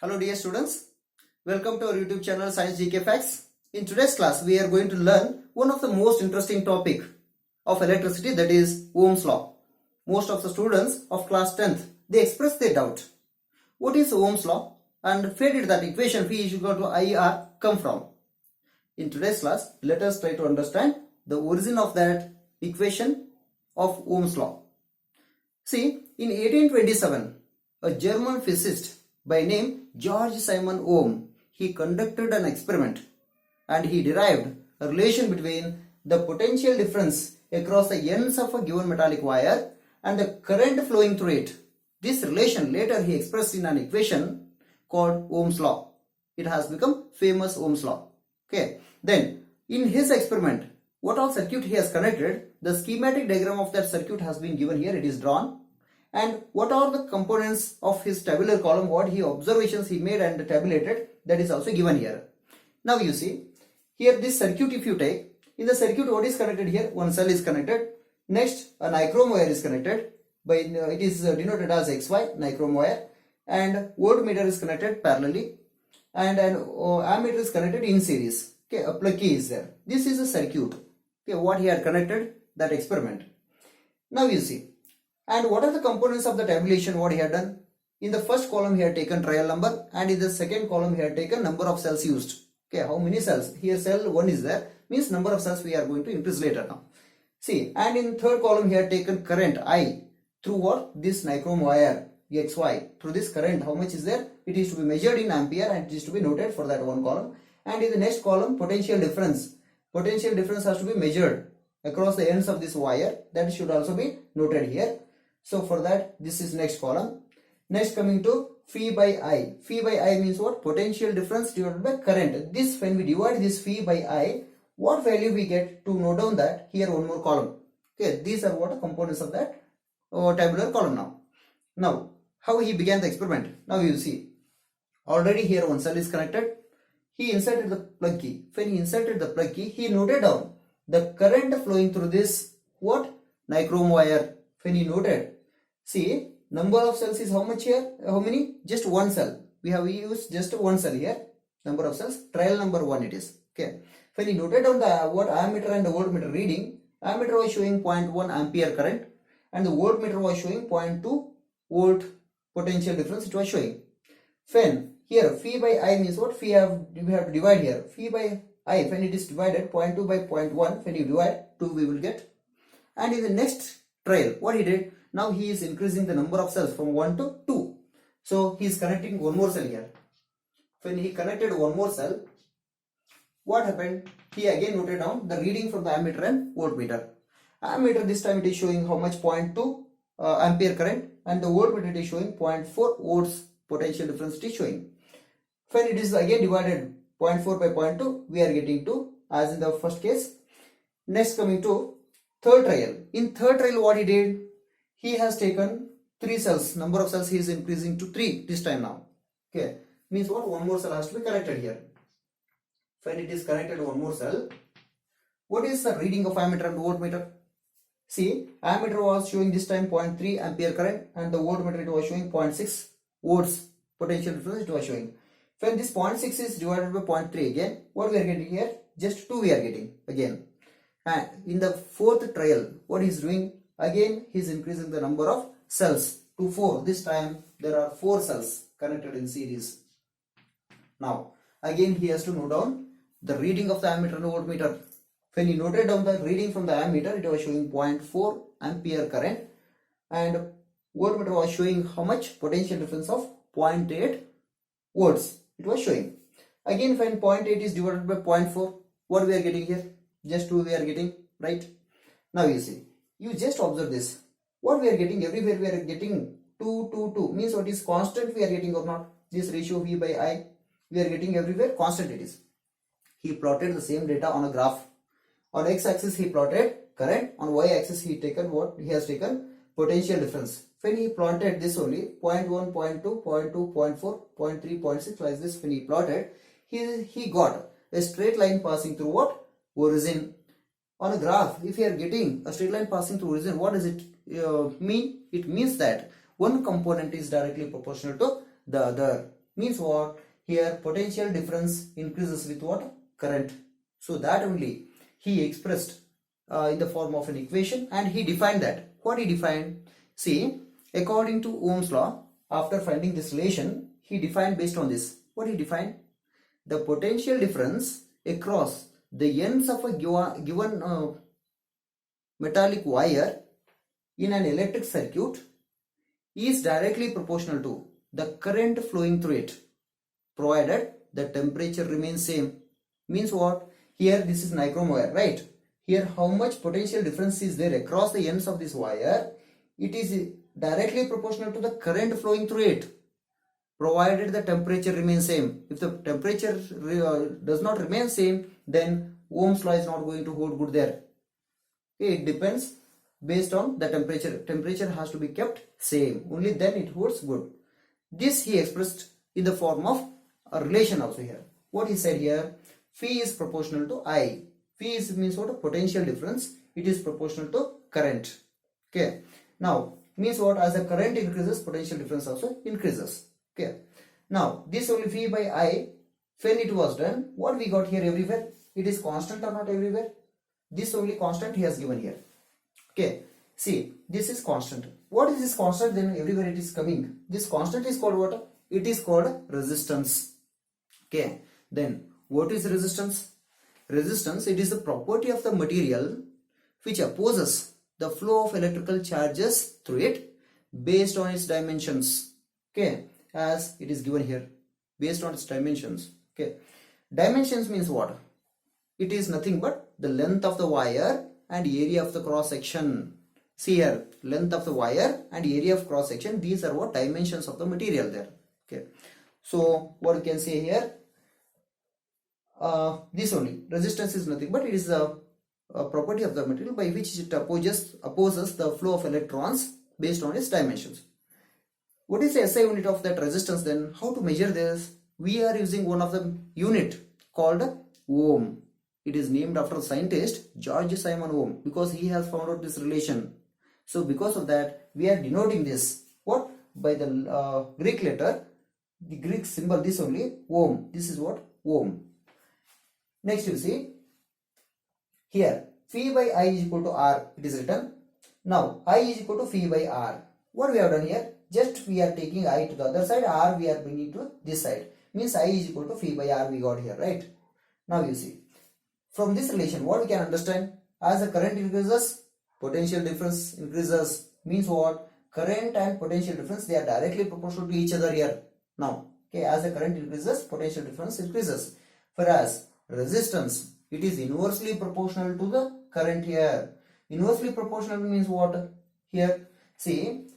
Hello dear students, welcome to our YouTube channel Science GK Facts. In today's class we are going to learn one of the most interesting topic of electricity, that is Ohm's law. Most of the students of class 10th, they express their doubt. What is Ohm's law and where did that equation V is equal to IR come from? In today's class, let us try to understand the origin of that equation of Ohm's law. See, in 1827, a German physicist by name George Simon Ohm, he conducted an experiment and he derived a relation between the potential difference across the ends of a given metallic wire and the current flowing through it. This relation later he expressed in an equation called Ohm's law. It has become famous Ohm's law. Okay. Then in his experiment, what all circuit he has connected, the schematic diagram of that circuit has been given here. It is drawn. And what are the components of his tabular column, what observations he made and tabulated, that is also given here. Now you see, here this circuit if you take, in the circuit what is connected here? One cell is connected. Next a nichrome wire is connected, by it is denoted as XY, nichrome wire, and voltmeter is connected parallelly, and an ammeter is connected in series. Okay, a plug key is there. This is a circuit. Okay, what he had connected, that experiment. Now you see, and what are the components of the tabulation what he had done? In the first column he had taken trial number, and in the second column he had taken number of cells used. Okay, how many cells? Here cell 1 is there, means number of cells we are going to increase later now. See, and in third column he had taken current I through what? This nichrome wire XY. Through this current, how much is there? It is to be measured in ampere and it is to be noted for that one column. And in the next column, potential difference. Potential difference has to be measured across the ends of this wire. That should also be noted here. So for that, this is next column. Next coming to phi by I. Phi by I means what? Potential difference divided by current. This, when we divide this phi by I, what value we get? To note down that, here one more column. Okay, these are what components of that tabular column now. Now, how he began the experiment? Now you see, already here one cell is connected. He inserted the plug key. When he inserted the plug key, he noted down the current flowing through this what? Nichrome wire. When he noted, see, number of cells is how much here? How many? Just one cell. We have used just one cell here. Number of cells, trial number 1 it is. Okay. When he noted down the what ammeter and the voltmeter reading, ammeter was showing 0.1 ampere current and the voltmeter was showing 0.2 volt potential difference it was showing. When here phi by I means what? We have to divide here. Phi by I, when it is divided 0.2 by 0.1, when you divide 2 we will get. And in the next trial, what he did? Now he is increasing the number of cells from 1 to 2. So he is connecting one more cell here. When he connected one more cell, what happened? He again noted down the reading from the ammeter and voltmeter. Ammeter this time it is showing how much? 0.2 ampere current, and the voltmeter it is showing 0.4 volts potential difference it is showing. When it is again divided 0.4 by 0.2, we are getting 2 as in the first case. Next coming to third trial. In third trial what he did? He has taken 3 cells. Number of cells he is increasing to 3 this time now. Okay. Means what? One more cell has to be connected here. When it is connected one more cell, what is the reading of ammeter and voltmeter? See, ammeter was showing this time 0.3 ampere current and the voltmeter it was showing 0.6 volts potential difference it was showing. When this 0.6 is divided by 0.3 again, what we are getting here? Just 2 we are getting again. And in the fourth trial, what he is doing? Again, he is increasing the number of cells to 4. This time, there are 4 cells connected in series. Now, again, he has to note down the reading of the ammeter and voltmeter. When he noted down the reading from the ammeter, it was showing 0.4 ampere current. And voltmeter was showing how much? Potential difference of 0.8 volts. It was showing. Again, when 0.8 is divided by 0.4, what we are getting here? Just 2 we are getting, right? Now you see, you just observe this. What we are getting everywhere, we are getting 2, 2, 2. Means what is constant we are getting or not? This ratio V by I, we are getting everywhere, constant it is. He plotted the same data on a graph. On x-axis he plotted current, on y-axis he taken what? He has taken potential difference. When he plotted this only, 0.1, 0.2, 0.2, 0.4, 0.3, 0.6, like this, when he plotted, he got a straight line passing through what? Origin. On a graph, if you are getting a straight line passing through origin, what does it mean? It means that one component is directly proportional to the other. Means what? Here potential difference increases with what? Current. So that only he expressed in the form of an equation, and he defined that. What he defined? See, according to Ohm's law, after finding this relation, he defined based on this. What he defined? The potential difference across the ends of a given metallic wire in an electric circuit is directly proportional to the current flowing through it, provided the temperature remains same. Means what? Here this is nichrome wire, right? Here how much potential difference is there across the ends of this wire? It is directly proportional to the current flowing through it, provided the temperature remains same. If the temperature does not remain same, then Ohm's law is not going to hold good there. Okay, it depends based on the temperature. Temperature has to be kept same. Only then it holds good. This he expressed in the form of a relation also here. What he said here? Phi is proportional to I. Phi is means what? A potential difference. It is proportional to current. Okay. Now means what? As the current increases, potential difference also increases. Okay. Now this only phi by I. When it was done, what we got here everywhere? It is constant or not everywhere? This only constant he has given here. Okay. See, this is constant. What is this constant? Then everywhere it is coming. This constant is called what? It is called resistance. Okay. Then what is resistance? Resistance, it is a property of the material which opposes the flow of electrical charges through it based on its dimensions. Okay. As it is given here. Based on its dimensions. Okay. Dimensions means what? It is nothing but the length of the wire and area of the cross section. See here, length of the wire and area of cross section. These are what? Dimensions of the material there. Okay. So what you can say here? This only. Resistance is nothing but it is a property of the material by which it opposes the flow of electrons based on its dimensions. What is the SI unit of that resistance then? How to measure this? We are using one of the unit called ohm. It is named after scientist George Simon Ohm because he has found out this relation. So because of that, we are denoting this. What? By the Greek letter, the Greek symbol, this only, ohm. This is what? Ohm. Next you see, here, phi by I is equal to R, it is written. Now, I is equal to phi by R. What we have done here? Just we are taking I to the other side, R we are bringing to this side. Means I is equal to phi by R we got here, right? Now you see. From this relation, what we can understand? As the current increases, potential difference increases. Means what? Current and potential difference, they are directly proportional to each other here. Now, okay, as the current increases, potential difference increases. Whereas resistance, it is inversely proportional to the current here. Inversely proportional means what? Here, see,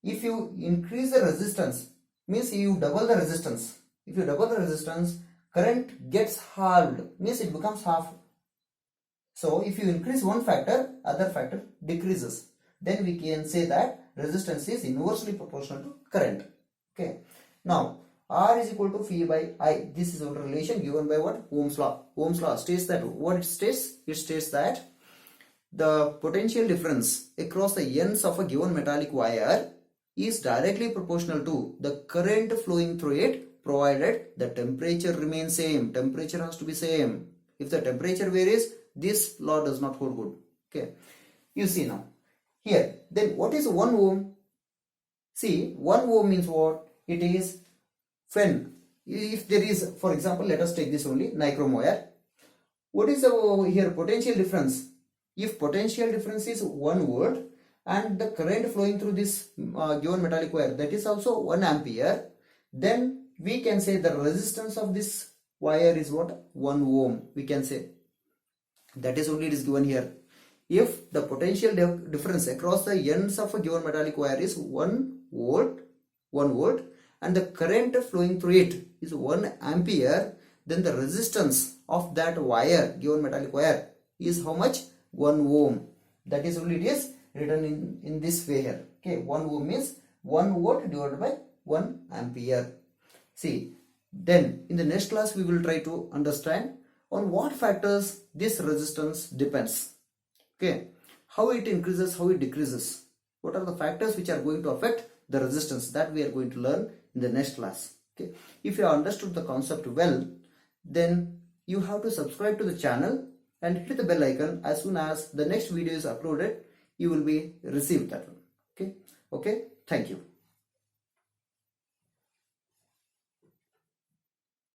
if you increase the resistance, means you double the resistance. If you double the resistance, current gets halved, means it becomes half. So if you increase one factor, other factor decreases. Then we can say that resistance is inversely proportional to current. Okay. Now R is equal to phi by I. This is our relation given by what? Ohm's law. Ohm's law states that what it states? It states that the potential difference across the ends of a given metallic wire is directly proportional to the current flowing through it, provided the temperature remains same. Temperature has to be same. If the temperature varies, this law does not hold good. Okay. You see now. Here, then what is 1 ohm? See, 1 ohm means what? It is when, if there is, for example, let us take this only, nichrome wire. What is the here potential difference? If potential difference is 1 volt and the current flowing through this given metallic wire, that is also 1 ampere, then we can say the resistance of this wire is what? 1 ohm, we can say. That is only it is given here. If the potential difference across the ends of a given metallic wire is 1 volt, and the current flowing through it is 1 ampere, then the resistance of that wire, given metallic wire, is how much? 1 ohm. That is only it is written in this way here. Okay, 1 ohm means 1 volt divided by 1 ampere. See, then in the next class we will try to understand on what factors this resistance depends. Okay, how it increases, how it decreases. What are the factors which are going to affect the resistance? That we are going to learn in the next class. Okay, if you have understood the concept well, then you have to subscribe to the channel and hit the bell icon. As soon as the next video is uploaded, you will be received that one. Okay, thank you.